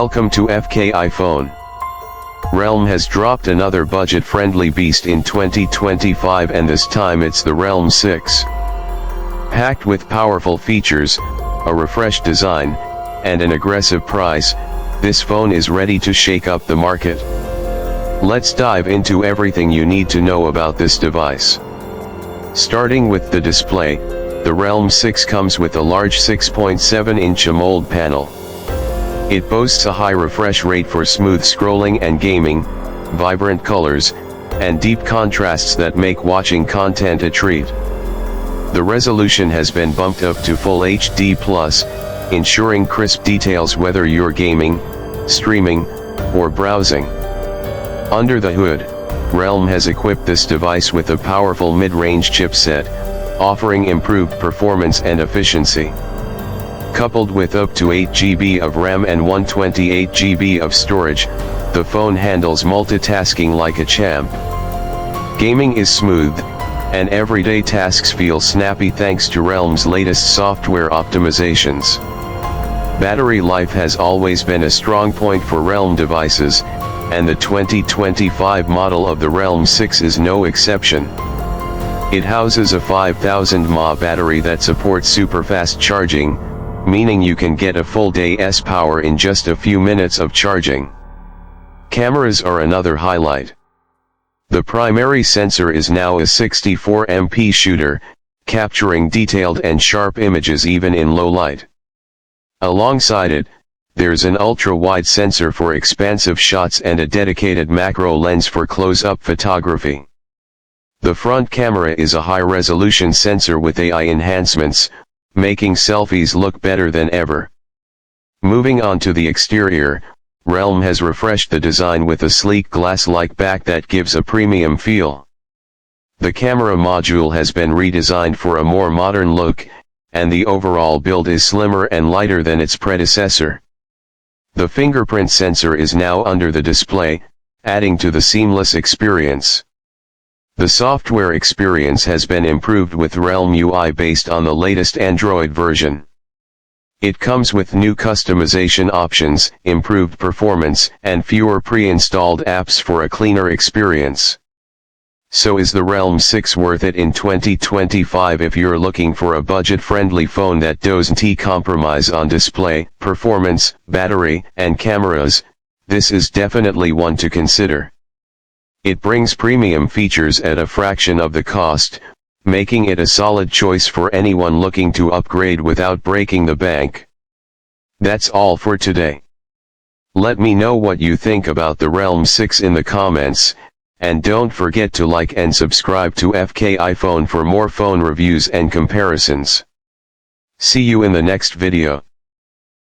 Welcome to FK iPhone. Realme has dropped another budget-friendly beast in 2025, and this time it's the Realme 6. Packed with powerful features, a refreshed design, and an aggressive price, this phone is ready to shake up the market. Let's dive into everything you need to know about this device. Starting with the display, the Realme 6 comes with a large 6.7-inch AMOLED panel. It boasts a high refresh rate for smooth scrolling and gaming, vibrant colors, and deep contrasts that make watching content a treat. The resolution has been bumped up to Full HD+, ensuring crisp details whether you're gaming, streaming, or browsing. Under the hood, Realme has equipped this device with a powerful mid-range chipset, offering improved performance and efficiency. Coupled with up to 8 GB of RAM and 128 GB of storage, the phone handles multitasking like a champ. Gaming is smooth, and everyday tasks feel snappy thanks to Realme's latest software optimizations. Battery life has always been a strong point for Realme devices, and the 2025 model of the Realme 6 is no exception. It houses a 5000 mAh battery that supports super-fast charging, meaning you can get a full day's power in just a few minutes of charging. Cameras are another highlight. The primary sensor is now a 64MP shooter, capturing detailed and sharp images even in low light. Alongside it, there's an ultra-wide sensor for expansive shots and a dedicated macro lens for close-up photography. The front camera is a high-resolution sensor with AI enhancements, making selfies look better than ever. Moving on to the exterior, Realme has refreshed the design with a sleek glass-like back that gives a premium feel. The camera module has been redesigned for a more modern look, and the overall build is slimmer and lighter than its predecessor. The fingerprint sensor is now under the display, adding to the seamless experience. The software experience has been improved with Realme UI based on the latest Android version. It comes with new customization options, improved performance, and fewer pre-installed apps for a cleaner experience. So is the Realme 6 worth it in 2025? If you're looking for a budget-friendly phone that doesn't compromise on display, performance, battery, and cameras, this is definitely one to consider. It brings premium features at a fraction of the cost, making it a solid choice for anyone looking to upgrade without breaking the bank. That's all for today. Let me know what you think about the Realme 6 in the comments, and don't forget to like and subscribe to FK iPhone for more phone reviews and comparisons. See you in the next video.